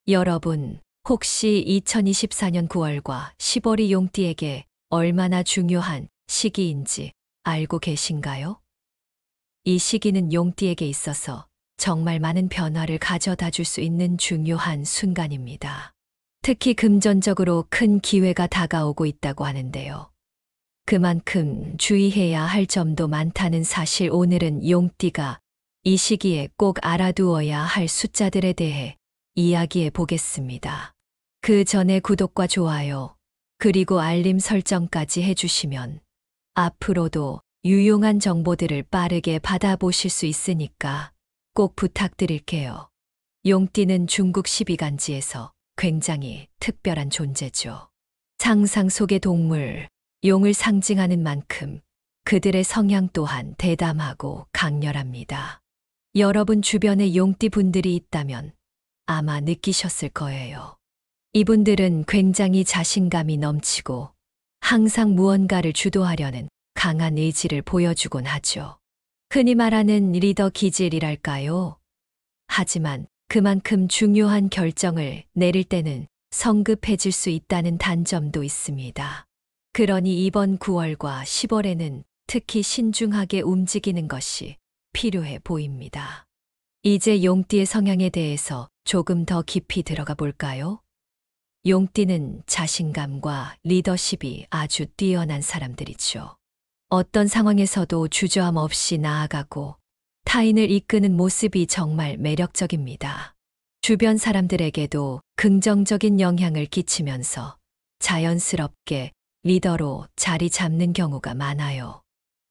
여러분, 혹시 2024년 9월과 10월이 용띠에게 얼마나 중요한 시기인지 알고 계신가요? 이 시기는 용띠에게 있어서 정말 많은 변화를 가져다 줄 수 있는 중요한 순간입니다. 특히 금전적으로 큰 기회가 다가오고 있다고 하는데요. 그만큼 주의해야 할 점도 많다는 사실. 오늘은 용띠가 이 시기에 꼭 알아두어야 할 숫자들에 대해 이야기해 보겠습니다. 그 전에 구독과 좋아요, 그리고 알림 설정까지 해주시면 앞으로도 유용한 정보들을 빠르게 받아보실 수 있으니까 꼭 부탁드릴게요. 용띠는 중국 12간지에서 굉장히 특별한 존재죠. 상상 속의 동물, 용을 상징하는 만큼 그들의 성향 또한 대담하고 강렬합니다. 여러분 주변에 용띠 분들이 있다면 아마 느끼셨을 거예요. 이분들은 굉장히 자신감이 넘치고 항상 무언가를 주도하려는 강한 의지를 보여주곤 하죠. 흔히 말하는 리더 기질이랄까요? 하지만 그만큼 중요한 결정을 내릴 때는 성급해질 수 있다는 단점도 있습니다. 그러니 이번 9월과 10월에는 특히 신중하게 움직이는 것이 필요해 보입니다. 이제 용띠의 성향에 대해서 조금 더 깊이 들어가 볼까요? 용띠는 자신감과 리더십이 아주 뛰어난 사람들이죠. 어떤 상황에서도 주저함 없이 나아가고 타인을 이끄는 모습이 정말 매력적입니다. 주변 사람들에게도 긍정적인 영향을 끼치면서 자연스럽게 리더로 자리 잡는 경우가 많아요.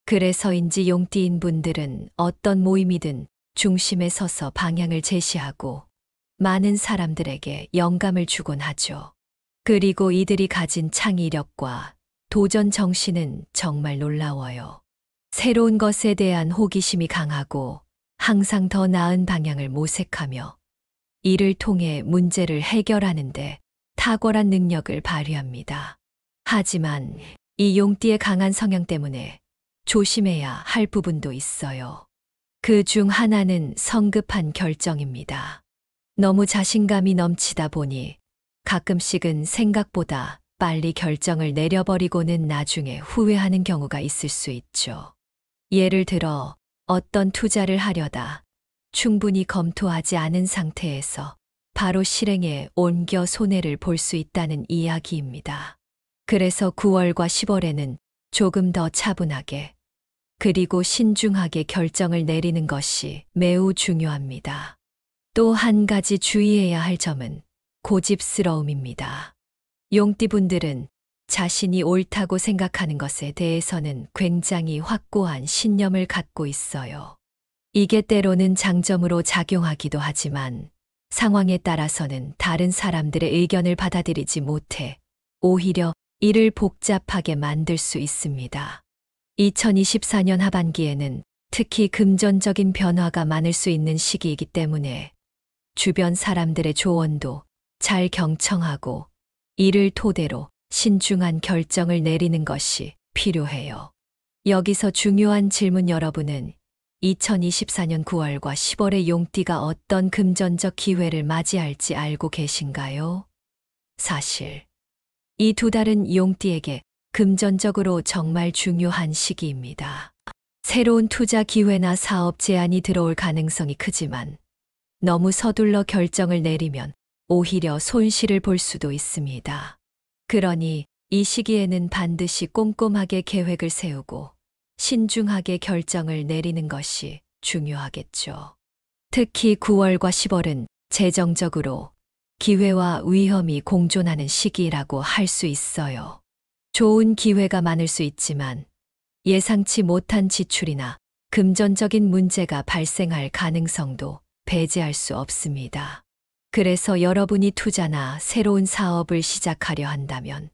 그래서인지 용띠인 분들은 어떤 모임이든 중심에 서서 방향을 제시하고 많은 사람들에게 영감을 주곤 하죠. 그리고 이들이 가진 창의력과 도전 정신은 정말 놀라워요. 새로운 것에 대한 호기심이 강하고 항상 더 나은 방향을 모색하며 이를 통해 문제를 해결하는데 탁월한 능력을 발휘합니다. 하지만 이 용띠의 강한 성향 때문에 조심해야 할 부분도 있어요. 그 중 하나는 성급한 결정입니다. 너무 자신감이 넘치다 보니 가끔씩은 생각보다 빨리 결정을 내려버리고는 나중에 후회하는 경우가 있을 수 있죠. 예를 들어 어떤 투자를 하려다 충분히 검토하지 않은 상태에서 바로 실행에 옮겨 손해를 볼 수 있다는 이야기입니다. 그래서 9월과 10월에는 조금 더 차분하게 그리고 신중하게 결정을 내리는 것이 매우 중요합니다. 또 한 가지 주의해야 할 점은 고집스러움입니다. 용띠분들은 자신이 옳다고 생각하는 것에 대해서는 굉장히 확고한 신념을 갖고 있어요. 이게 때로는 장점으로 작용하기도 하지만 상황에 따라서는 다른 사람들의 의견을 받아들이지 못해 오히려 일을 복잡하게 만들 수 있습니다. 2024년 하반기에는 특히 금전적인 변화가 많을 수 있는 시기이기 때문에 주변 사람들의 조언도 잘 경청하고 이를 토대로 신중한 결정을 내리는 것이 필요해요. 여기서 중요한 질문, 여러분은 2024년 9월과 10월의 용띠가 어떤 금전적 기회를 맞이할지 알고 계신가요? 사실 이 두 달은 용띠에게 금전적으로 정말 중요한 시기입니다. 새로운 투자 기회나 사업 제안이 들어올 가능성이 크지만 너무 서둘러 결정을 내리면 오히려 손실을 볼 수도 있습니다. 그러니 이 시기에는 반드시 꼼꼼하게 계획을 세우고 신중하게 결정을 내리는 것이 중요하겠죠. 특히 9월과 10월은 재정적으로 기회와 위험이 공존하는 시기라고 할 수 있어요. 좋은 기회가 많을 수 있지만 예상치 못한 지출이나 금전적인 문제가 발생할 가능성도 배제할 수 없습니다. 그래서 여러분이 투자나 새로운 사업을 시작하려 한다면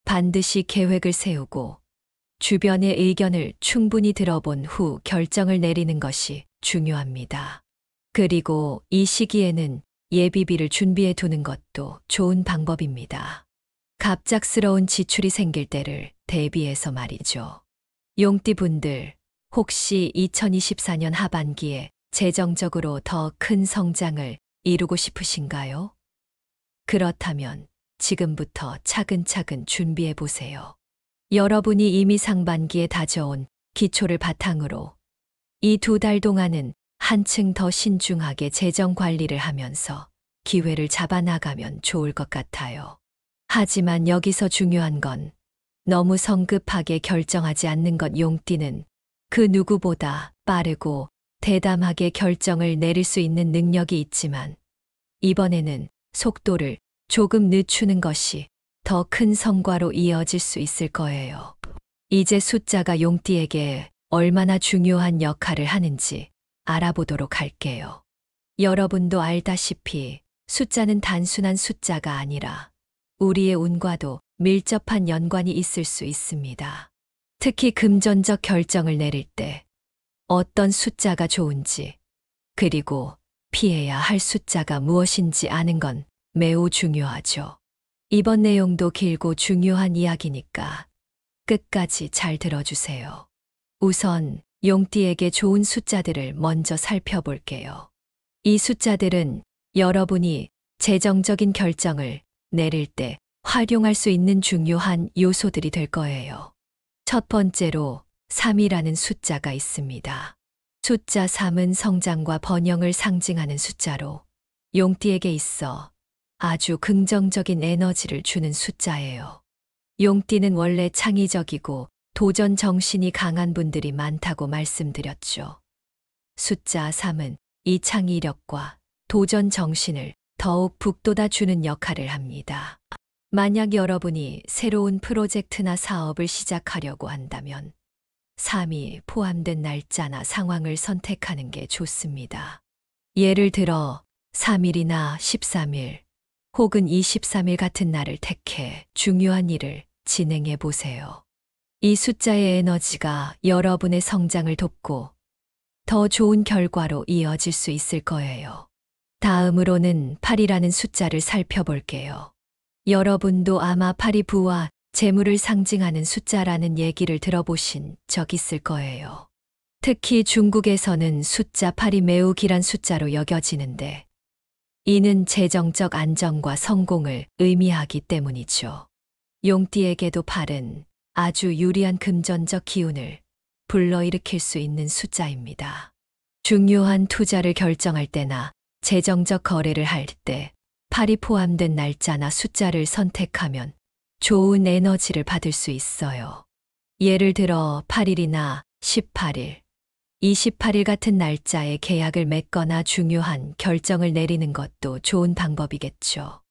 반드시 계획을 세우고 주변의 의견을 충분히 들어본 후 결정을 내리는 것이 중요합니다. 그리고 이 시기에는 예비비를 준비해 두는 것도 좋은 방법입니다. 갑작스러운 지출이 생길 때를 대비해서 말이죠. 용띠분들, 혹시 2024년 하반기에 재정적으로 더 큰 성장을 이루고 싶으신가요? 그렇다면 지금부터 차근차근 준비해 보세요. 여러분이 이미 상반기에 다져온 기초를 바탕으로 이 2달 동안은 한층 더 신중하게 재정 관리를 하면서 기회를 잡아나가면 좋을 것 같아요. 하지만 여기서 중요한 건 너무 성급하게 결정하지 않는 것. 용띠는 그 누구보다 빠르고 대담하게 결정을 내릴 수 있는 능력이 있지만 이번에는 속도를 조금 늦추는 것이 더 큰 성과로 이어질 수 있을 거예요. 이제 숫자가 용띠에게 얼마나 중요한 역할을 하는지 알아보도록 할게요. 여러분도 알다시피 숫자는 단순한 숫자가 아니라 우리의 운과도 밀접한 연관이 있을 수 있습니다. 특히 금전적 결정을 내릴 때 어떤 숫자가 좋은지, 그리고 피해야 할 숫자가 무엇인지 아는 건 매우 중요하죠. 이번 내용도 길고 중요한 이야기니까 끝까지 잘 들어주세요. 우선 용띠에게 좋은 숫자들을 먼저 살펴볼게요. 이 숫자들은 여러분이 재정적인 결정을 내릴 때 활용할 수 있는 중요한 요소들이 될 거예요. 첫 번째로 3이라는 숫자가 있습니다. 숫자 3은 성장과 번영을 상징하는 숫자로 용띠에게 있어 아주 긍정적인 에너지를 주는 숫자예요. 용띠는 원래 창의적이고 도전 정신이 강한 분들이 많다고 말씀드렸죠. 숫자 3은 이 창의력과 도전 정신을 더욱 북돋아 주는 역할을 합니다. 만약 여러분이 새로운 프로젝트나 사업을 시작하려고 한다면 3이 포함된 날짜나 상황을 선택하는 게 좋습니다. 예를 들어 3일이나 13일 혹은 23일 같은 날을 택해 중요한 일을 진행해 보세요. 이 숫자의 에너지가 여러분의 성장을 돕고 더 좋은 결과로 이어질 수 있을 거예요. 다음으로는 8이라는 숫자를 살펴볼게요. 여러분도 아마 8이 부와 재물을 상징하는 숫자라는 얘기를 들어보신 적 있을 거예요. 특히 중국에서는 숫자 8이 매우 귀한 숫자로 여겨지는데 이는 재정적 안정과 성공을 의미하기 때문이죠. 용띠에게도 8은 아주 유리한 금전적 기운을 불러일으킬 수 있는 숫자입니다. 중요한 투자를 결정할 때나 재정적 거래를 할 때 8이 포함된 날짜나 숫자를 선택하면 좋은 에너지를 받을 수 있어요. 예를 들어 8일이나 18일, 28일 같은 날짜에 계약을 맺거나 중요한 결정을 내리는 것도 좋은 방법이겠죠.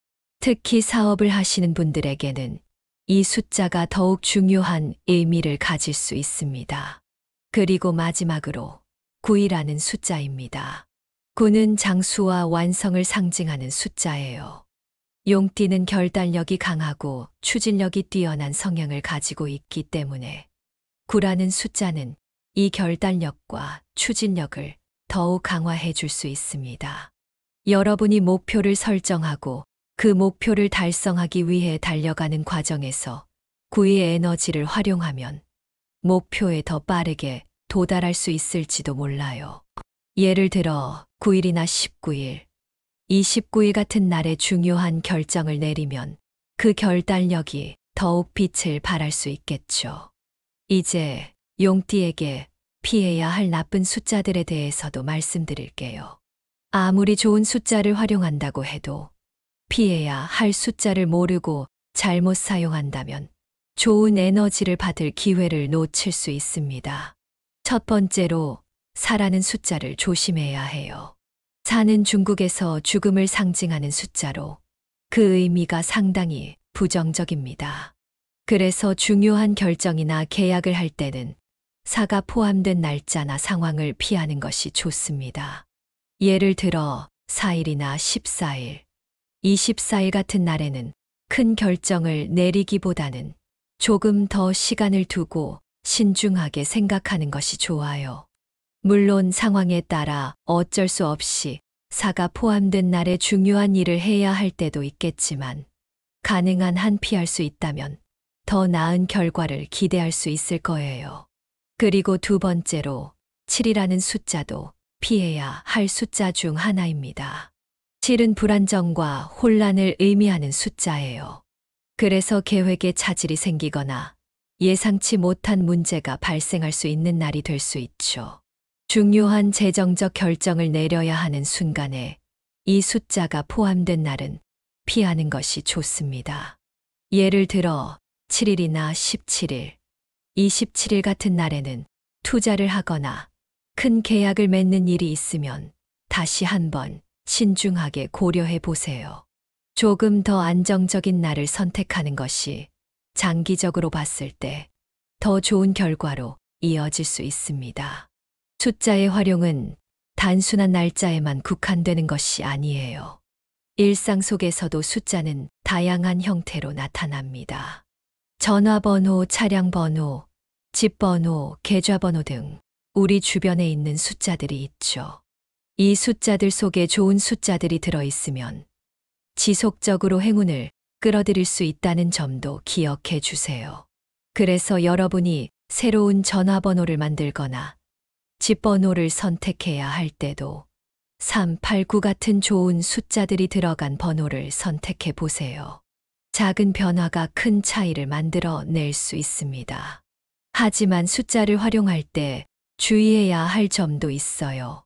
특히 사업을 하시는 분들에게는 이 숫자가 더욱 중요한 의미를 가질 수 있습니다. 그리고 마지막으로 9이라는 숫자입니다. 9는 장수와 완성을 상징하는 숫자예요. 용띠는 결단력이 강하고 추진력이 뛰어난 성향을 가지고 있기 때문에 9라는 숫자는 이 결단력과 추진력을 더욱 강화해 줄 수 있습니다. 여러분이 목표를 설정하고 그 목표를 달성하기 위해 달려가는 과정에서 9의 에너지를 활용하면 목표에 더 빠르게 도달할 수 있을지도 몰라요. 예를 들어 9일이나 19일, 29일 같은 날에 중요한 결정을 내리면 그 결단력이 더욱 빛을 발할 수 있겠죠. 이제 용띠에게 피해야 할 나쁜 숫자들에 대해서도 말씀드릴게요. 아무리 좋은 숫자를 활용한다고 해도 피해야 할 숫자를 모르고 잘못 사용한다면 좋은 에너지를 받을 기회를 놓칠 수 있습니다. 첫 번째로 4라는 숫자를 조심해야 해요. 4는 중국에서 죽음을 상징하는 숫자로 그 의미가 상당히 부정적입니다. 그래서 중요한 결정이나 계약을 할 때는 4가 포함된 날짜나 상황을 피하는 것이 좋습니다. 예를 들어 4일이나 14일, 24일 같은 날에는 큰 결정을 내리기보다는 조금 더 시간을 두고 신중하게 생각하는 것이 좋아요. 물론 상황에 따라 어쩔 수 없이 4가 포함된 날에 중요한 일을 해야 할 때도 있겠지만 가능한 한 피할 수 있다면 더 나은 결과를 기대할 수 있을 거예요. 그리고 두 번째로 7이라는 숫자도 피해야 할 숫자 중 하나입니다. 실은 불안정과 혼란을 의미하는 숫자예요. 그래서 계획에 차질이 생기거나 예상치 못한 문제가 발생할 수 있는 날이 될 수 있죠. 중요한 재정적 결정을 내려야 하는 순간에 이 숫자가 포함된 날은 피하는 것이 좋습니다. 예를 들어 7일이나 17일, 27일 같은 날에는 투자를 하거나 큰 계약을 맺는 일이 있으면 다시 한번 신중하게 고려해 보세요. 조금 더 안정적인 날을 선택하는 것이 장기적으로 봤을 때 더 좋은 결과로 이어질 수 있습니다. 숫자의 활용은 단순한 날짜에만 국한되는 것이 아니에요. 일상 속에서도 숫자는 다양한 형태로 나타납니다. 전화번호, 차량번호, 집번호, 계좌번호 등 우리 주변에 있는 숫자들이 있죠. 이 숫자들 속에 좋은 숫자들이 들어있으면 지속적으로 행운을 끌어들일 수 있다는 점도 기억해 주세요. 그래서 여러분이 새로운 전화번호를 만들거나 집번호를 선택해야 할 때도 3, 8, 9 같은 좋은 숫자들이 들어간 번호를 선택해 보세요. 작은 변화가 큰 차이를 만들어 낼 수 있습니다. 하지만 숫자를 활용할 때 주의해야 할 점도 있어요.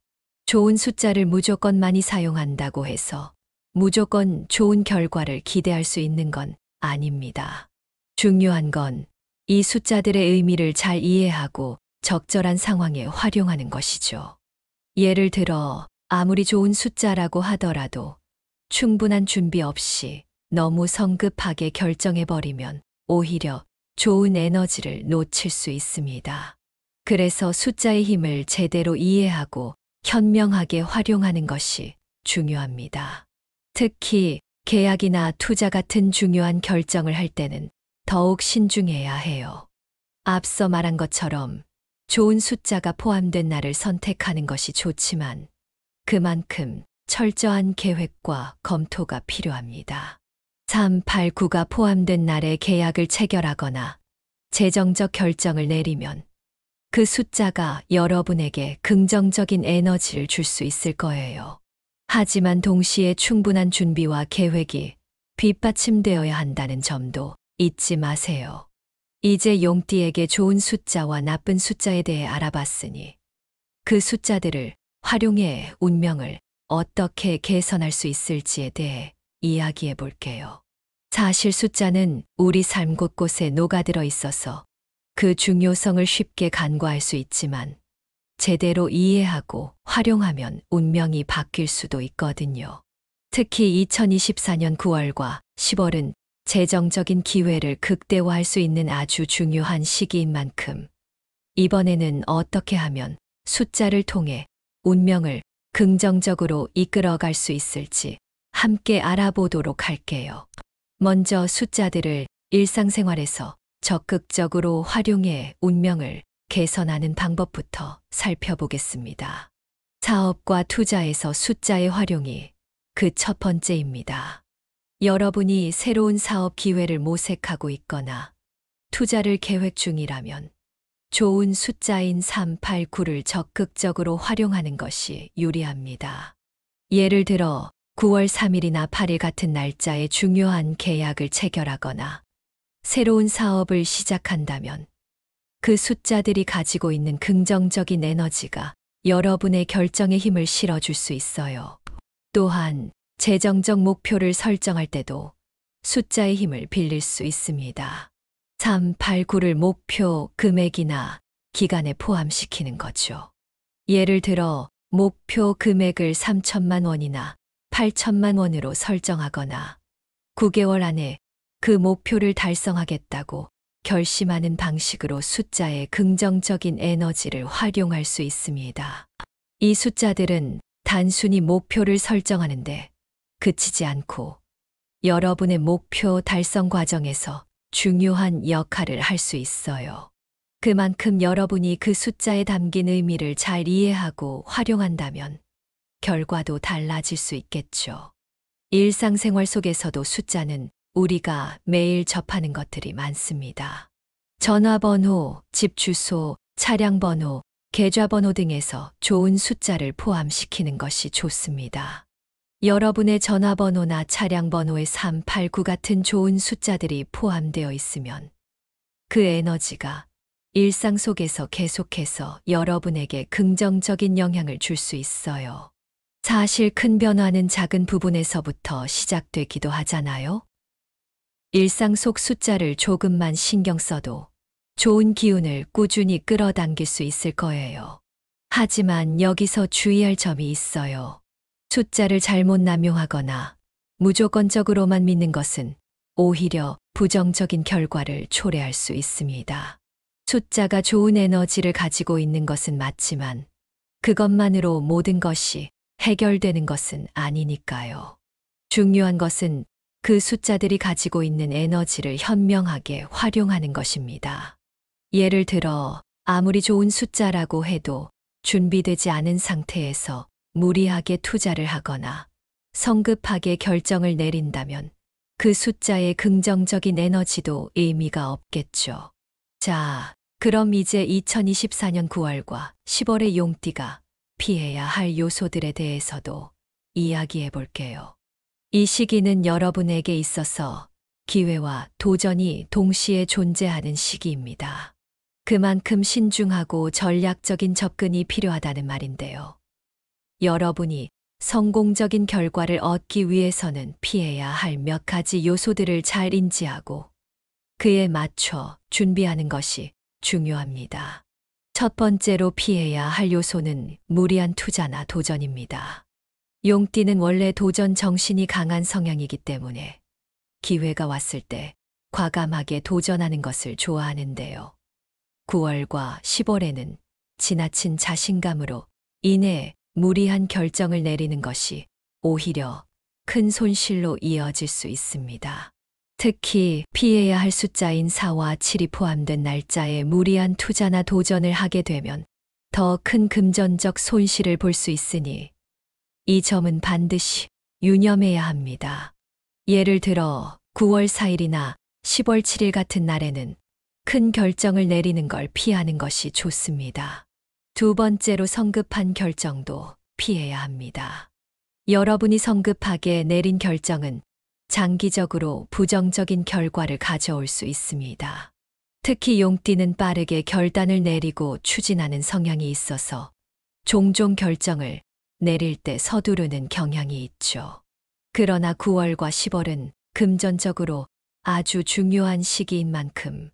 좋은 숫자를 무조건 많이 사용한다고 해서 무조건 좋은 결과를 기대할 수 있는 건 아닙니다. 중요한 건 이 숫자들의 의미를 잘 이해하고 적절한 상황에 활용하는 것이죠. 예를 들어 아무리 좋은 숫자라고 하더라도 충분한 준비 없이 너무 성급하게 결정해버리면 오히려 좋은 에너지를 놓칠 수 있습니다. 그래서 숫자의 힘을 제대로 이해하고 현명하게 활용하는 것이 중요합니다. 특히 계약이나 투자 같은 중요한 결정을 할 때는 더욱 신중해야 해요. 앞서 말한 것처럼 좋은 숫자가 포함된 날을 선택하는 것이 좋지만 그만큼 철저한 계획과 검토가 필요합니다. 3, 8, 9가 포함된 날에 계약을 체결하거나 재정적 결정을 내리면 그 숫자가 여러분에게 긍정적인 에너지를 줄 수 있을 거예요. 하지만 동시에 충분한 준비와 계획이 뒷받침되어야 한다는 점도 잊지 마세요. 이제 용띠에게 좋은 숫자와 나쁜 숫자에 대해 알아봤으니 그 숫자들을 활용해 운명을 어떻게 개선할 수 있을지에 대해 이야기해 볼게요. 사실 숫자는 우리 삶 곳곳에 녹아들어 있어서 그 중요성을 쉽게 간과할 수 있지만 제대로 이해하고 활용하면 운명이 바뀔 수도 있거든요. 특히 2024년 9월과 10월은 재정적인 기회를 극대화할 수 있는 아주 중요한 시기인 만큼 이번에는 어떻게 하면 숫자를 통해 운명을 긍정적으로 이끌어갈 수 있을지 함께 알아보도록 할게요. 먼저 숫자들을 일상생활에서 적극적으로 활용해 운명을 개선하는 방법부터 살펴보겠습니다. 사업과 투자에서 숫자의 활용이 그 첫 번째입니다. 여러분이 새로운 사업 기회를 모색하고 있거나 투자를 계획 중이라면 좋은 숫자인 3, 8, 9를 적극적으로 활용하는 것이 유리합니다. 예를 들어 9월 3일이나 8일 같은 날짜에 중요한 계약을 체결하거나 새로운 사업을 시작한다면 그 숫자들이 가지고 있는 긍정적인 에너지가 여러분의 결정에 힘을 실어줄 수 있어요. 또한 재정적 목표를 설정할 때도 숫자의 힘을 빌릴 수 있습니다. 3, 8, 9를 목표 금액이나 기간에 포함시키는 거죠. 예를 들어 목표 금액을 3천만 원이나 8천만 원으로 설정하거나 9개월 안에 그 목표를 달성하겠다고 결심하는 방식으로 숫자의 긍정적인 에너지를 활용할 수 있습니다. 이 숫자들은 단순히 목표를 설정하는데 그치지 않고 여러분의 목표 달성 과정에서 중요한 역할을 할 수 있어요. 그만큼 여러분이 그 숫자에 담긴 의미를 잘 이해하고 활용한다면 결과도 달라질 수 있겠죠. 일상생활 속에서도 숫자는 우리가 매일 접하는 것들이 많습니다. 전화번호, 집 주소, 차량 번호, 계좌번호 등에서 좋은 숫자를 포함시키는 것이 좋습니다. 여러분의 전화번호나 차량 번호에 389 같은 좋은 숫자들이 포함되어 있으면 그 에너지가 일상 속에서 계속해서 여러분에게 긍정적인 영향을 줄 수 있어요. 사실 큰 변화는 작은 부분에서부터 시작되기도 하잖아요. 일상 속 숫자를 조금만 신경 써도 좋은 기운을 꾸준히 끌어당길 수 있을 거예요. 하지만 여기서 주의할 점이 있어요. 숫자를 잘못 남용하거나 무조건적으로만 믿는 것은 오히려 부정적인 결과를 초래할 수 있습니다. 숫자가 좋은 에너지를 가지고 있는 것은 맞지만 그것만으로 모든 것이 해결되는 것은 아니니까요. 중요한 것은 그 숫자들이 가지고 있는 에너지를 현명하게 활용하는 것입니다. 예를 들어 아무리 좋은 숫자라고 해도 준비되지 않은 상태에서 무리하게 투자를 하거나 성급하게 결정을 내린다면 그 숫자의 긍정적인 에너지도 의미가 없겠죠. 자, 그럼 이제 2024년 9월과 10월의 용띠가 피해야 할 요소들에 대해서도 이야기해 볼게요. 이 시기는 여러분에게 있어서 기회와 도전이 동시에 존재하는 시기입니다. 그만큼 신중하고 전략적인 접근이 필요하다는 말인데요. 여러분이 성공적인 결과를 얻기 위해서는 피해야 할 몇 가지 요소들을 잘 인지하고 그에 맞춰 준비하는 것이 중요합니다. 첫 번째로 피해야 할 요소는 무리한 투자나 도전입니다. 용띠는 원래 도전 정신이 강한 성향이기 때문에 기회가 왔을 때 과감하게 도전하는 것을 좋아하는데요. 9월과 10월에는 지나친 자신감으로 인해 무리한 결정을 내리는 것이 오히려 큰 손실로 이어질 수 있습니다. 특히 피해야 할 숫자인 4와 7이 포함된 날짜에 무리한 투자나 도전을 하게 되면 더 큰 금전적 손실을 볼 수 있으니 이 점은 반드시 유념해야 합니다. 예를 들어 9월 4일이나 10월 7일 같은 날에는 큰 결정을 내리는 걸 피하는 것이 좋습니다. 두 번째로 성급한 결정도 피해야 합니다. 여러분이 성급하게 내린 결정은 장기적으로 부정적인 결과를 가져올 수 있습니다. 특히 용띠는 빠르게 결단을 내리고 추진하는 성향이 있어서 종종 결정을 내릴 때 서두르는 경향이 있죠. 그러나 9월과 10월은 금전적으로 아주 중요한 시기인 만큼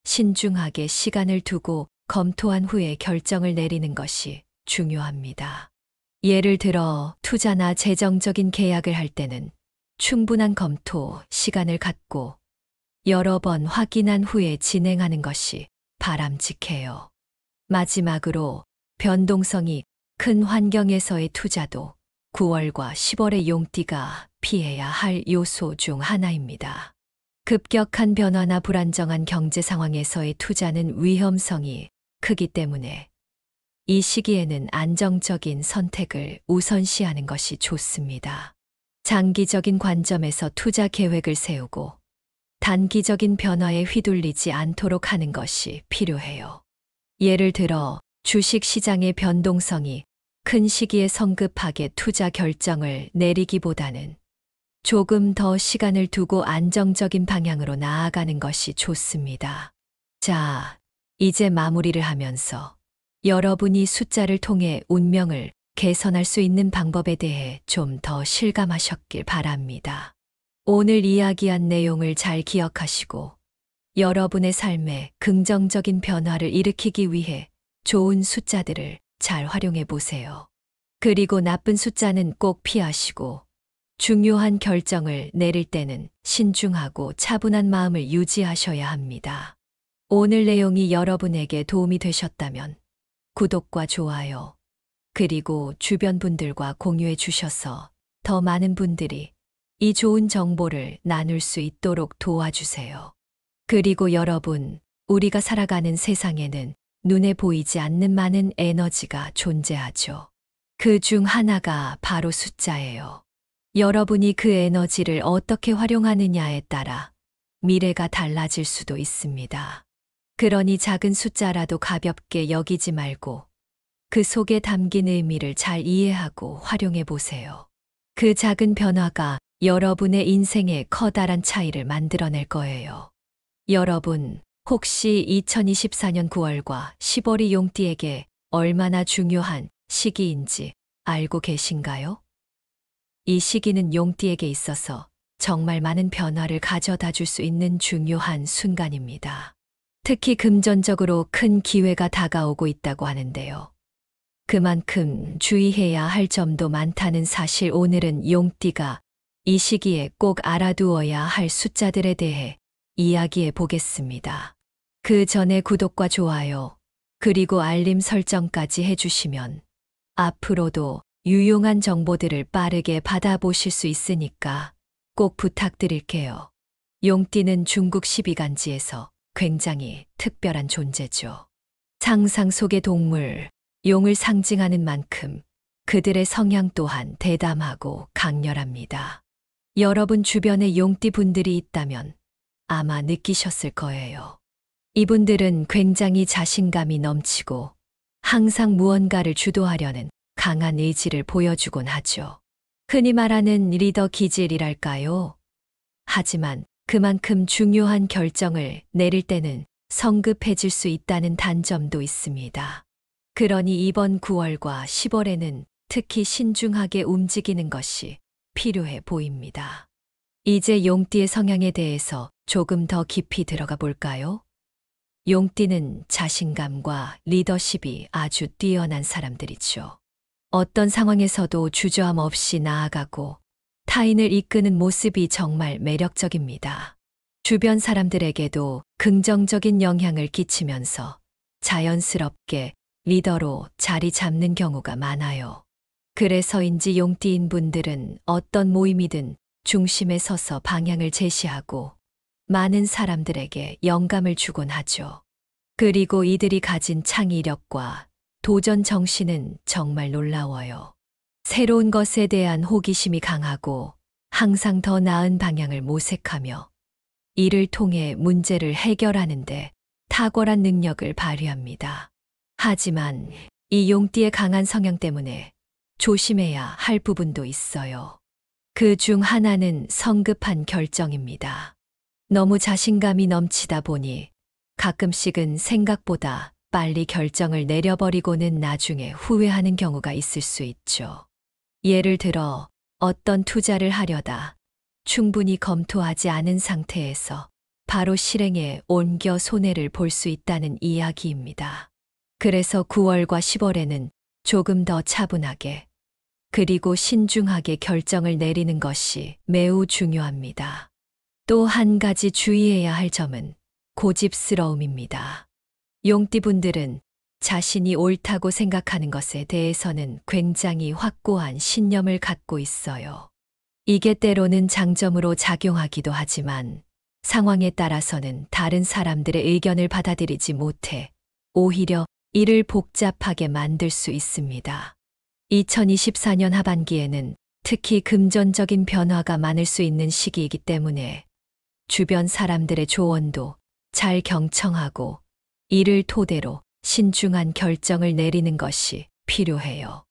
신중하게 시간을 두고 검토한 후에 결정을 내리는 것이 중요합니다. 예를 들어 투자나 재정적인 계약을 할 때는 충분한 검토, 시간을 갖고 여러 번 확인한 후에 진행하는 것이 바람직해요. 마지막으로 변동성이 큰 환경에서의 투자도 9월과 10월의 용띠가 피해야 할 요소 중 하나입니다. 급격한 변화나 불안정한 경제 상황에서의 투자는 위험성이 크기 때문에 이 시기에는 안정적인 선택을 우선시하는 것이 좋습니다. 장기적인 관점에서 투자 계획을 세우고 단기적인 변화에 휘둘리지 않도록 하는 것이 필요해요. 예를 들어 주식 시장의 변동성이 큰 시기에 성급하게 투자 결정을 내리기보다는 조금 더 시간을 두고 안정적인 방향으로 나아가는 것이 좋습니다. 자, 이제 마무리를 하면서 여러분이 숫자를 통해 운명을 개선할 수 있는 방법에 대해 좀 더 실감하셨길 바랍니다. 오늘 이야기한 내용을 잘 기억하시고 여러분의 삶에 긍정적인 변화를 일으키기 위해 좋은 숫자들을 잘 활용해 보세요. 그리고 나쁜 숫자는 꼭 피하시고 중요한 결정을 내릴 때는 신중하고 차분한 마음을 유지하셔야 합니다. 오늘 내용이 여러분에게 도움이 되셨다면 구독과 좋아요, 그리고 주변 분들과 공유해 주셔서 더 많은 분들이 이 좋은 정보를 나눌 수 있도록 도와주세요. 그리고 여러분, 우리가 살아가는 세상에는 눈에 보이지 않는 많은 에너지가 존재하죠. 그 중 하나가 바로 숫자예요. 여러분이 그 에너지를 어떻게 활용하느냐에 따라 미래가 달라질 수도 있습니다. 그러니 작은 숫자라도 가볍게 여기지 말고 그 속에 담긴 의미를 잘 이해하고 활용해 보세요. 그 작은 변화가 여러분의 인생에 커다란 차이를 만들어낼 거예요. 여러분, 혹시 2024년 9월과 10월이 용띠에게 얼마나 중요한 시기인지 알고 계신가요? 이 시기는 용띠에게 있어서 정말 많은 변화를 가져다 줄 수 있는 중요한 순간입니다. 특히 금전적으로 큰 기회가 다가오고 있다고 하는데요. 그만큼 주의해야 할 점도 많다는 사실. 오늘은 용띠가 이 시기에 꼭 알아두어야 할 숫자들에 대해 이야기해 보겠습니다. 그 전에 구독과 좋아요, 그리고 알림 설정까지 해주시면 앞으로도 유용한 정보들을 빠르게 받아보실 수 있으니까 꼭 부탁드릴게요. 용띠는 중국 12간지에서 굉장히 특별한 존재죠. 상상 속의 동물, 용을 상징하는 만큼 그들의 성향 또한 대담하고 강렬합니다. 여러분 주변에 용띠 분들이 있다면 아마 느끼셨을 거예요. 이분들은 굉장히 자신감이 넘치고 항상 무언가를 주도하려는 강한 의지를 보여주곤 하죠. 흔히 말하는 리더 기질이랄까요? 하지만 그만큼 중요한 결정을 내릴 때는 성급해질 수 있다는 단점도 있습니다. 그러니 이번 9월과 10월에는 특히 신중하게 움직이는 것이 필요해 보입니다. 이제 용띠의 성향에 대해서 조금 더 깊이 들어가 볼까요? 용띠는 자신감과 리더십이 아주 뛰어난 사람들이죠. 어떤 상황에서도 주저함 없이 나아가고 타인을 이끄는 모습이 정말 매력적입니다. 주변 사람들에게도 긍정적인 영향을 끼치면서 자연스럽게 리더로 자리 잡는 경우가 많아요. 그래서인지 용띠인 분들은 어떤 모임이든 중심에 서서 방향을 제시하고 많은 사람들에게 영감을 주곤 하죠. 그리고 이들이 가진 창의력과 도전 정신은 정말 놀라워요. 새로운 것에 대한 호기심이 강하고 항상 더 나은 방향을 모색하며 이를 통해 문제를 해결하는데 탁월한 능력을 발휘합니다. 하지만 이 용띠의 강한 성향 때문에 조심해야 할 부분도 있어요. 그 중 하나는 성급한 결정입니다. 너무 자신감이 넘치다 보니 가끔씩은 생각보다 빨리 결정을 내려버리고는 나중에 후회하는 경우가 있을 수 있죠. 예를 들어 어떤 투자를 하려다 충분히 검토하지 않은 상태에서 바로 실행에 옮겨 손해를 볼 수 있다는 이야기입니다. 그래서 9월과 10월에는 조금 더 차분하게 그리고 신중하게 결정을 내리는 것이 매우 중요합니다. 또 한 가지 주의해야 할 점은 고집스러움입니다. 용띠분들은 자신이 옳다고 생각하는 것에 대해서는 굉장히 확고한 신념을 갖고 있어요. 이게 때로는 장점으로 작용하기도 하지만 상황에 따라서는 다른 사람들의 의견을 받아들이지 못해 오히려 이를 복잡하게 만들 수 있습니다. 2024년 하반기에는 특히 금전적인 변화가 많을 수 있는 시기이기 때문에 주변 사람들의 조언도 잘 경청하고 이를 토대로 신중한 결정을 내리는 것이 필요해요.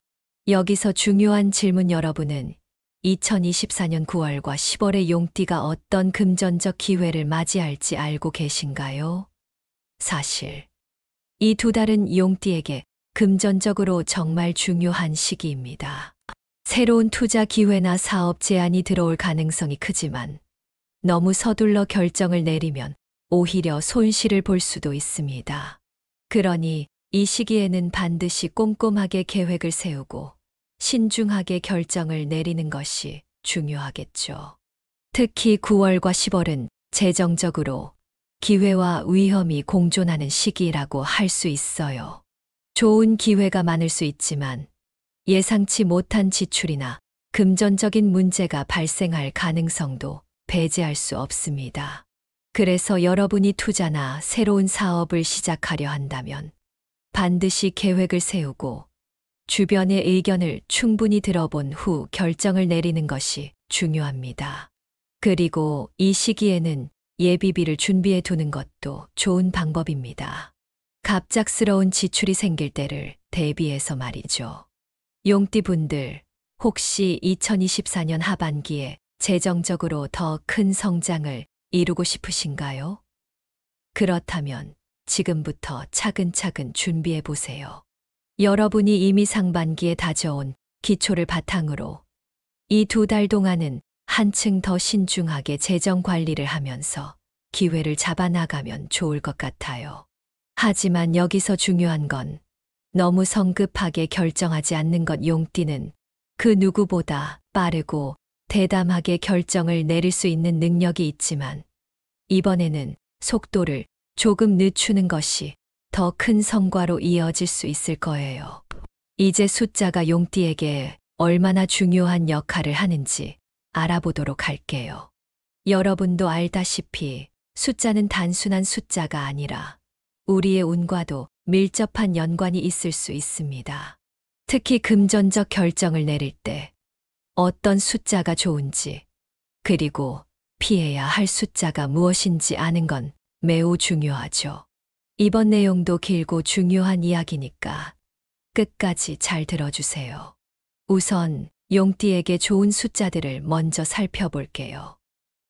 여기서 중요한 질문, 여러분은 2024년 9월과 10월의 용띠가 어떤 금전적 기회를 맞이할지 알고 계신가요? 사실 이 두 달은 용띠에게 금전적으로 정말 중요한 시기입니다. 새로운 투자 기회나 사업 제안이 들어올 가능성이 크지만 너무 서둘러 결정을 내리면 오히려 손실을 볼 수도 있습니다. 그러니 이 시기에는 반드시 꼼꼼하게 계획을 세우고 신중하게 결정을 내리는 것이 중요하겠죠. 특히 9월과 10월은 재정적으로 기회와 위험이 공존하는 시기라고 할 수 있어요. 좋은 기회가 많을 수 있지만 예상치 못한 지출이나 금전적인 문제가 발생할 가능성도 배제할 수 없습니다. 그래서 여러분이 투자나 새로운 사업을 시작하려 한다면 반드시 계획을 세우고 주변의 의견을 충분히 들어본 후 결정을 내리는 것이 중요합니다. 그리고 이 시기에는 예비비를 준비해 두는 것도 좋은 방법입니다. 갑작스러운 지출이 생길 때를 대비해서 말이죠. 용띠분들, 혹시 2024년 하반기에 재정적으로 더 큰 성장을 이루고 싶으신가요? 그렇다면 지금부터 차근차근 준비해 보세요. 여러분이 이미 상반기에 다져온 기초를 바탕으로 이 2달 동안은 한층 더 신중하게 재정 관리를 하면서 기회를 잡아나가면 좋을 것 같아요. 하지만 여기서 중요한 건 너무 성급하게 결정하지 않는 것. 용띠는 그 누구보다 빠르고 대담하게 결정을 내릴 수 있는 능력이 있지만 이번에는 속도를 조금 늦추는 것이 더 큰 성과로 이어질 수 있을 거예요. 이제 숫자가 용띠에게 얼마나 중요한 역할을 하는지 알아보도록 할게요. 여러분도 알다시피 숫자는 단순한 숫자가 아니라 우리의 운과도 밀접한 연관이 있을 수 있습니다. 특히 금전적 결정을 내릴 때 어떤 숫자가 좋은지, 그리고 피해야 할 숫자가 무엇인지 아는 건 매우 중요하죠. 이번 내용도 길고 중요한 이야기니까 끝까지 잘 들어주세요. 우선 용띠에게 좋은 숫자들을 먼저 살펴볼게요.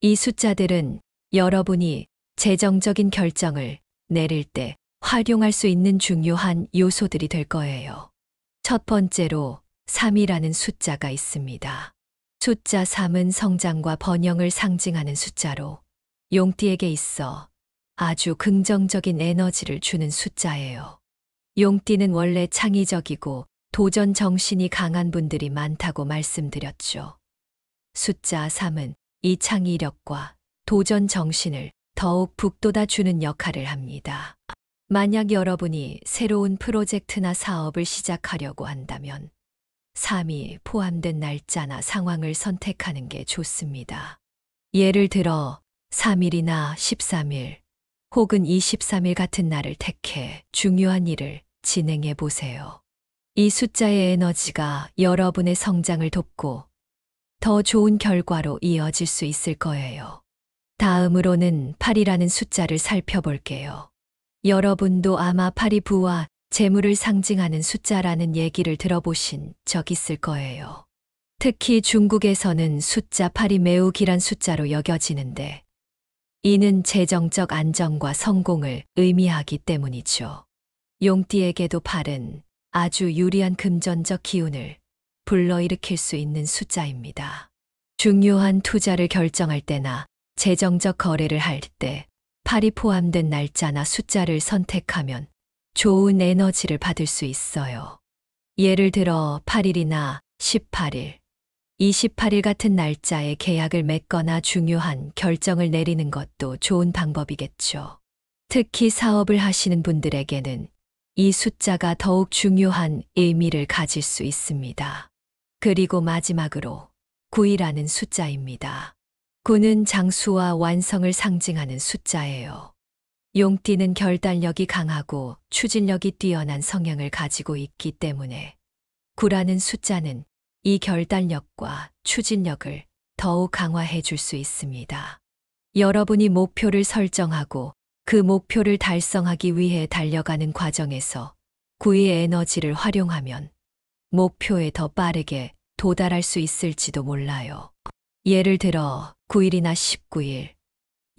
이 숫자들은 여러분이 재정적인 결정을 내릴 때 활용할 수 있는 중요한 요소들이 될 거예요. 첫 번째로 3이라는 숫자가 있습니다. 숫자 3은 성장과 번영을 상징하는 숫자로 용띠에게 있어 아주 긍정적인 에너지를 주는 숫자예요. 용띠는 원래 창의적이고 도전 정신이 강한 분들이 많다고 말씀드렸죠. 숫자 3은 이 창의력과 도전 정신을 더욱 북돋아 주는 역할을 합니다. 만약 여러분이 새로운 프로젝트나 사업을 시작하려고 한다면 3이 포함된 날짜나 상황을 선택하는 게 좋습니다. 예를 들어 3일이나 13일 혹은 23일 같은 날을 택해 중요한 일을 진행해 보세요. 이 숫자의 에너지가 여러분의 성장을 돕고 더 좋은 결과로 이어질 수 있을 거예요. 다음으로는 8이라는 숫자를 살펴볼게요. 여러분도 아마 8이 부와 재물을 상징하는 숫자라는 얘기를 들어보신 적 있을 거예요. 특히 중국에서는 숫자 8이 매우 귀한 숫자로 여겨지는데 이는 재정적 안정과 성공을 의미하기 때문이죠. 용띠에게도 8은 아주 유리한 금전적 기운을 불러일으킬 수 있는 숫자입니다. 중요한 투자를 결정할 때나 재정적 거래를 할 때 8이 포함된 날짜나 숫자를 선택하면 좋은 에너지를 받을 수 있어요. 예를 들어 8일이나 18일, 28일 같은 날짜에 계약을 맺거나 중요한 결정을 내리는 것도 좋은 방법이겠죠. 특히 사업을 하시는 분들에게는 이 숫자가 더욱 중요한 의미를 가질 수 있습니다. 그리고 마지막으로 9이라는 숫자입니다. 9는 장수와 완성을 상징하는 숫자예요. 용띠는 결단력이 강하고 추진력이 뛰어난 성향을 가지고 있기 때문에 9라는 숫자는 이 결단력과 추진력을 더욱 강화해 줄 수 있습니다. 여러분이 목표를 설정하고 그 목표를 달성하기 위해 달려가는 과정에서 9의 에너지를 활용하면 목표에 더 빠르게 도달할 수 있을지도 몰라요. 예를 들어 9일이나 19일,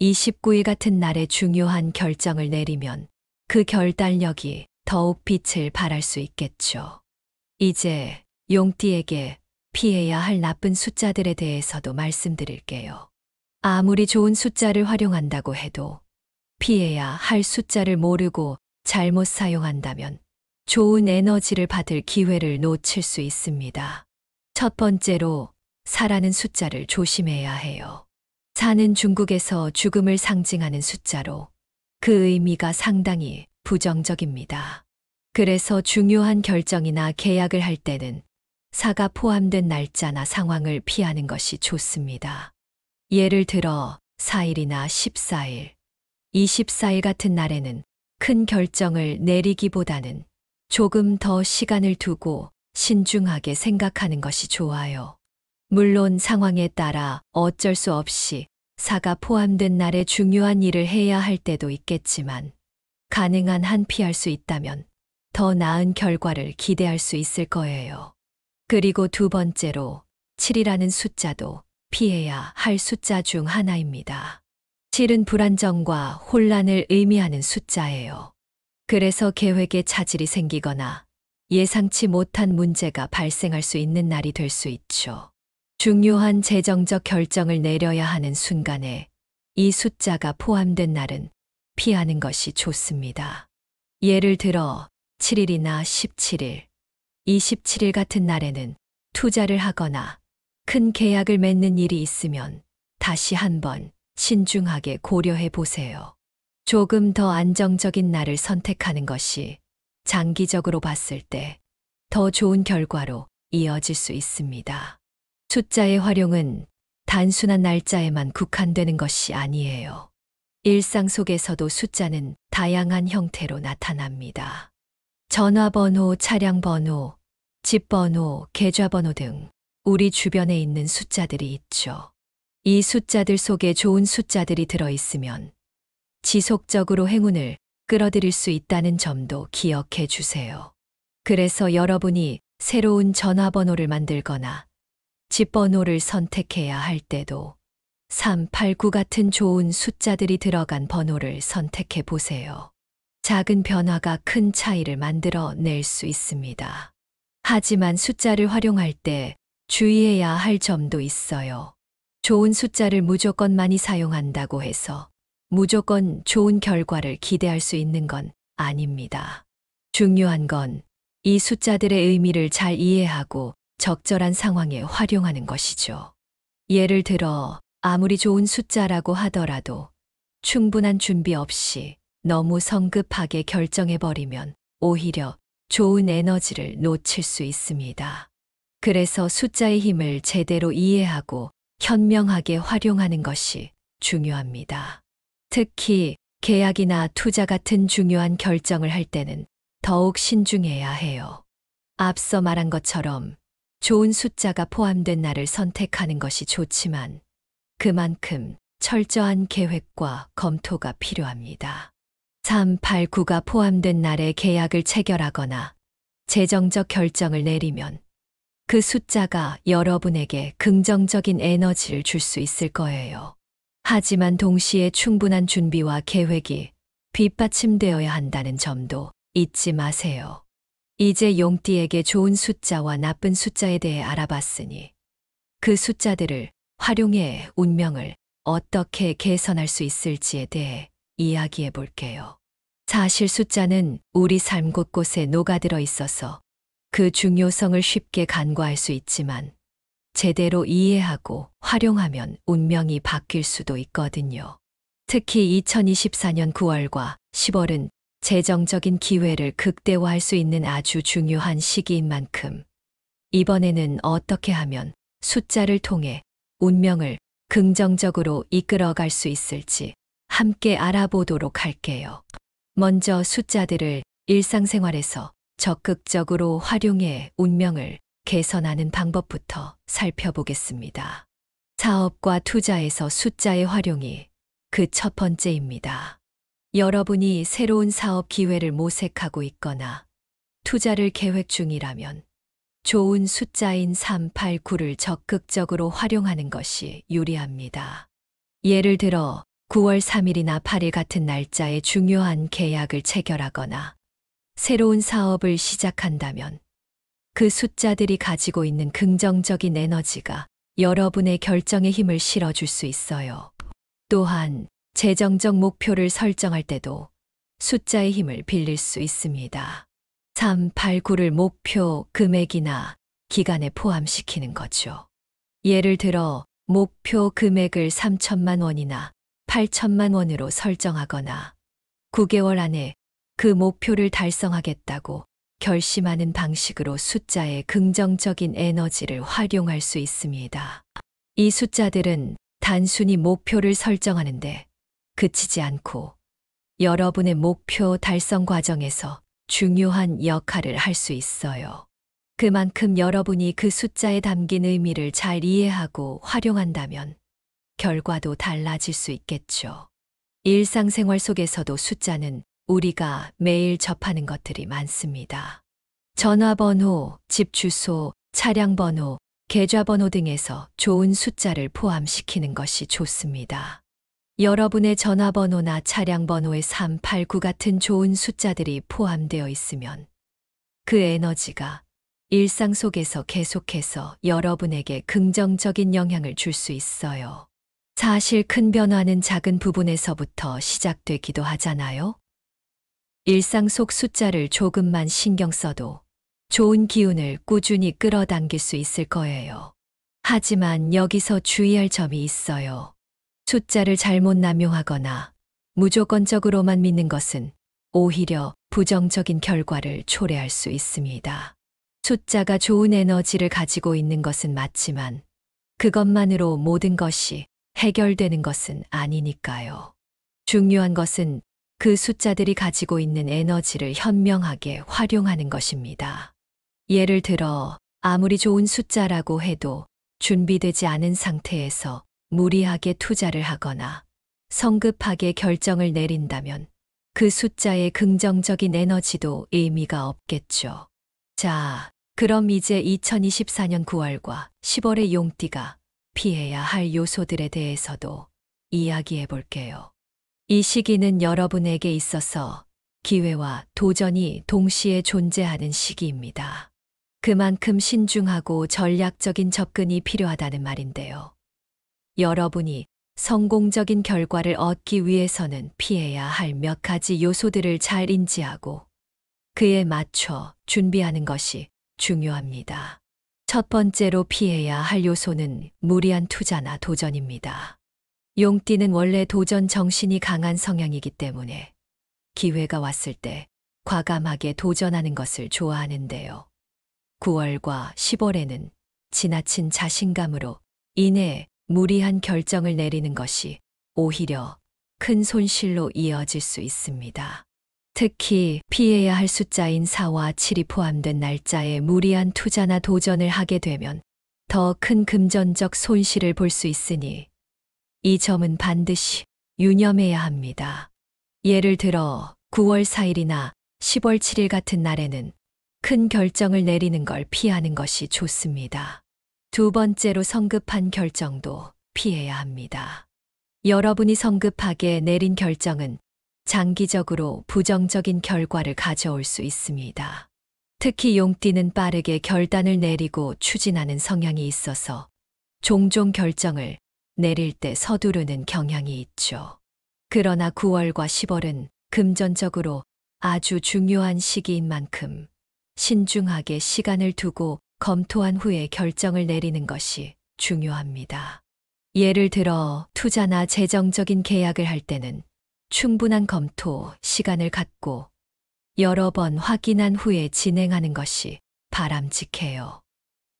29일 같은 날에 중요한 결정을 내리면 그 결단력이 더욱 빛을 발할 수 있겠죠. 이제 용띠에게 피해야 할 나쁜 숫자들에 대해서도 말씀드릴게요. 아무리 좋은 숫자를 활용한다고 해도 피해야 할 숫자를 모르고 잘못 사용한다면 좋은 에너지를 받을 기회를 놓칠 수 있습니다. 첫 번째로 4라는 숫자를 조심해야 해요. 4는 중국에서 죽음을 상징하는 숫자로 그 의미가 상당히 부정적입니다. 그래서 중요한 결정이나 계약을 할 때는 4가 포함된 날짜나 상황을 피하는 것이 좋습니다. 예를 들어 4일이나 14일, 24일 같은 날에는 큰 결정을 내리기보다는 조금 더 시간을 두고 신중하게 생각하는 것이 좋아요. 물론 상황에 따라 어쩔 수 없이 4가 포함된 날에 중요한 일을 해야 할 때도 있겠지만 가능한 한 피할 수 있다면 더 나은 결과를 기대할 수 있을 거예요. 그리고 두 번째로 7이라는 숫자도 피해야 할 숫자 중 하나입니다. 7은 불안정과 혼란을 의미하는 숫자예요. 그래서 계획에 차질이 생기거나 예상치 못한 문제가 발생할 수 있는 날이 될 수 있죠. 중요한 재정적 결정을 내려야 하는 순간에 이 숫자가 포함된 날은 피하는 것이 좋습니다. 예를 들어 7일이나 17일, 27일 같은 날에는 투자를 하거나 큰 계약을 맺는 일이 있으면 다시 한번 신중하게 고려해 보세요. 조금 더 안정적인 날을 선택하는 것이 장기적으로 봤을 때 더 좋은 결과로 이어질 수 있습니다. 숫자의 활용은 단순한 날짜에만 국한되는 것이 아니에요. 일상 속에서도 숫자는 다양한 형태로 나타납니다. 전화번호, 차량번호, 집번호, 계좌번호 등 우리 주변에 있는 숫자들이 있죠. 이 숫자들 속에 좋은 숫자들이 들어있으면 지속적으로 행운을 끌어들일 수 있다는 점도 기억해 주세요. 그래서 여러분이 새로운 전화번호를 만들거나 집번호를 선택해야 할 때도 3, 8, 9 같은 좋은 숫자들이 들어간 번호를 선택해 보세요. 작은 변화가 큰 차이를 만들어 낼 수 있습니다. 하지만 숫자를 활용할 때 주의해야 할 점도 있어요. 좋은 숫자를 무조건 많이 사용한다고 해서 무조건 좋은 결과를 기대할 수 있는 건 아닙니다. 중요한 건 이 숫자들의 의미를 잘 이해하고 적절한 상황에 활용하는 것이죠. 예를 들어 아무리 좋은 숫자라고 하더라도 충분한 준비 없이 너무 성급하게 결정해버리면 오히려 좋은 에너지를 놓칠 수 있습니다. 그래서 숫자의 힘을 제대로 이해하고 현명하게 활용하는 것이 중요합니다. 특히 계약이나 투자 같은 중요한 결정을 할 때는 더욱 신중해야 해요. 앞서 말한 것처럼 좋은 숫자가 포함된 날을 선택하는 것이 좋지만 그만큼 철저한 계획과 검토가 필요합니다. 3, 8, 9가 포함된 날에 계약을 체결하거나 재정적 결정을 내리면 그 숫자가 여러분에게 긍정적인 에너지를 줄 수 있을 거예요. 하지만 동시에 충분한 준비와 계획이 뒷받침되어야 한다는 점도 잊지 마세요. 이제 용띠에게 좋은 숫자와 나쁜 숫자에 대해 알아봤으니 그 숫자들을 활용해 운명을 어떻게 개선할 수 있을지에 대해 이야기해 볼게요. 사실 숫자는 우리 삶 곳곳에 녹아들어 있어서 그 중요성을 쉽게 간과할 수 있지만 제대로 이해하고 활용하면 운명이 바뀔 수도 있거든요. 특히 2024년 9월과 10월은 재정적인 기회를 극대화할 수 있는 아주 중요한 시기인 만큼 이번에는 어떻게 하면 숫자를 통해 운명을 긍정적으로 이끌어갈 수 있을지 함께 알아보도록 할게요. 먼저 숫자들을 일상생활에서 적극적으로 활용해 운명을 개선하는 방법부터 살펴보겠습니다. 사업과 투자에서 숫자의 활용이 그 첫 번째입니다. 여러분이 새로운 사업 기회를 모색하고 있거나 투자를 계획 중이라면 좋은 숫자인 3, 8, 9를 적극적으로 활용하는 것이 유리합니다. 예를 들어 9월 3일이나 8일 같은 날짜에 중요한 계약을 체결하거나 새로운 사업을 시작한다면 그 숫자들이 가지고 있는 긍정적인 에너지가 여러분의 결정에 힘을 실어줄 수 있어요. 또한 재정적 목표를 설정할 때도 숫자의 힘을 빌릴 수 있습니다. 3, 8, 9를 목표 금액이나 기간에 포함시키는 거죠. 예를 들어 목표 금액을 3천만 원이나 8천만 원으로 설정하거나 9개월 안에 그 목표를 달성하겠다고 결심하는 방식으로 숫자의 긍정적인 에너지를 활용할 수 있습니다. 이 숫자들은 단순히 목표를 설정하는데 그치지 않고 여러분의 목표 달성 과정에서 중요한 역할을 할 수 있어요. 그만큼 여러분이 그 숫자에 담긴 의미를 잘 이해하고 활용한다면 결과도 달라질 수 있겠죠. 일상생활 속에서도 숫자는 우리가 매일 접하는 것들이 많습니다. 전화번호, 집 주소, 차량 번호, 계좌 번호 등에서 좋은 숫자를 포함시키는 것이 좋습니다. 여러분의 전화번호나 차량 번호에 3, 8, 9 같은 좋은 숫자들이 포함되어 있으면 그 에너지가 일상 속에서 계속해서 여러분에게 긍정적인 영향을 줄 수 있어요. 사실 큰 변화는 작은 부분에서부터 시작되기도 하잖아요. 일상 속 숫자를 조금만 신경 써도 좋은 기운을 꾸준히 끌어당길 수 있을 거예요. 하지만 여기서 주의할 점이 있어요. 숫자를 잘못 남용하거나 무조건적으로만 믿는 것은 오히려 부정적인 결과를 초래할 수 있습니다. 숫자가 좋은 에너지를 가지고 있는 것은 맞지만 그것만으로 모든 것이 해결되는 것은 아니니까요. 중요한 것은 그 숫자들이 가지고 있는 에너지를 현명하게 활용하는 것입니다. 예를 들어 아무리 좋은 숫자라고 해도 준비되지 않은 상태에서 무리하게 투자를 하거나 성급하게 결정을 내린다면 그 숫자의 긍정적인 에너지도 의미가 없겠죠. 자, 그럼 이제 2024년 9월과 10월의 용띠가 피해야 할 요소들에 대해서도 이야기해 볼게요. 이 시기는 여러분에게 있어서 기회와 도전이 동시에 존재하는 시기입니다. 그만큼 신중하고 전략적인 접근이 필요하다는 말인데요. 여러분이 성공적인 결과를 얻기 위해서는 피해야 할 몇 가지 요소들을 잘 인지하고 그에 맞춰 준비하는 것이 중요합니다. 첫 번째로 피해야 할 요소는 무리한 투자나 도전입니다. 용띠는 원래 도전 정신이 강한 성향이기 때문에 기회가 왔을 때 과감하게 도전하는 것을 좋아하는데요. 9월과 10월에는 지나친 자신감으로 인해 무리한 결정을 내리는 것이 오히려 큰 손실로 이어질 수 있습니다. 특히 피해야 할 숫자인 4와 7이 포함된 날짜에 무리한 투자나 도전을 하게 되면 더 큰 금전적 손실을 볼 수 있으니 이 점은 반드시 유념해야 합니다. 예를 들어 9월 4일이나 10월 7일 같은 날에는 큰 결정을 내리는 걸 피하는 것이 좋습니다. 두 번째로 성급한 결정도 피해야 합니다. 여러분이 성급하게 내린 결정은 장기적으로 부정적인 결과를 가져올 수 있습니다. 특히 용띠는 빠르게 결단을 내리고 추진하는 성향이 있어서 종종 결정을 내릴 때 서두르는 경향이 있죠. 그러나 9월과 10월은 금전적으로 아주 중요한 시기인 만큼 신중하게 시간을 두고 검토한 후에 결정을 내리는 것이 중요합니다. 예를 들어 투자나 재정적인 계약을 할 때는 충분한 검토, 시간을 갖고 여러 번 확인한 후에 진행하는 것이 바람직해요.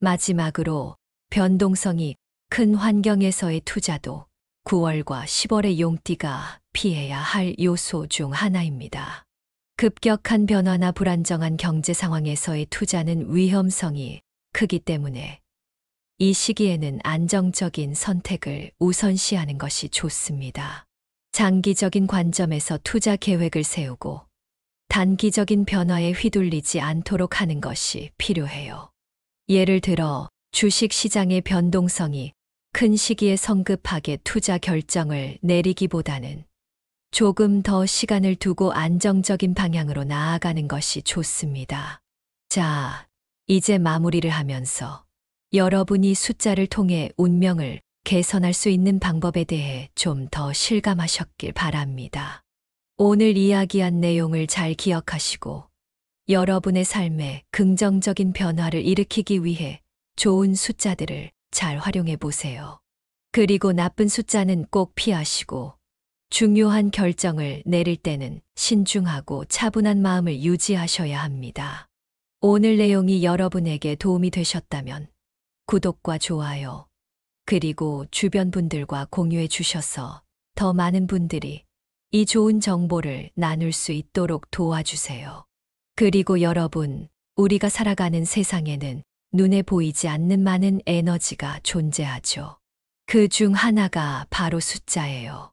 마지막으로 변동성이 큰 환경에서의 투자도 9월과 10월의 용띠가 피해야 할 요소 중 하나입니다. 급격한 변화나 불안정한 경제 상황에서의 투자는 위험성이 크기 때문에 이 시기에는 안정적인 선택을 우선시하는 것이 좋습니다. 장기적인 관점에서 투자 계획을 세우고 단기적인 변화에 휘둘리지 않도록 하는 것이 필요해요. 예를 들어 주식 시장의 변동성이 큰 시기에 성급하게 투자 결정을 내리기보다는 조금 더 시간을 두고 안정적인 방향으로 나아가는 것이 좋습니다. 자, 이제 마무리를 하면서 여러분이 숫자를 통해 운명을 개선할 수 있는 방법에 대해 좀 더 실감하셨길 바랍니다. 오늘 이야기한 내용을 잘 기억하시고 여러분의 삶에 긍정적인 변화를 일으키기 위해 좋은 숫자들을 잘 활용해 보세요. 그리고 나쁜 숫자는 꼭 피하시고 중요한 결정을 내릴 때는 신중하고 차분한 마음을 유지하셔야 합니다. 오늘 내용이 여러분에게 도움이 되셨다면 구독과 좋아요, 그리고 주변 분들과 공유해 주셔서 더 많은 분들이 이 좋은 정보를 나눌 수 있도록 도와주세요. 그리고 여러분, 우리가 살아가는 세상에는 눈에 보이지 않는 많은 에너지가 존재하죠. 그 중 하나가 바로 숫자예요.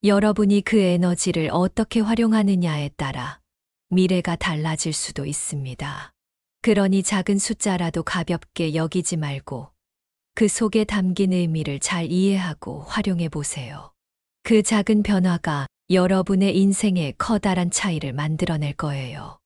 여러분이 그 에너지를 어떻게 활용하느냐에 따라 미래가 달라질 수도 있습니다. 그러니 작은 숫자라도 가볍게 여기지 말고 그 속에 담긴 의미를 잘 이해하고 활용해 보세요. 그 작은 변화가 여러분의 인생에 커다란 차이를 만들어낼 거예요.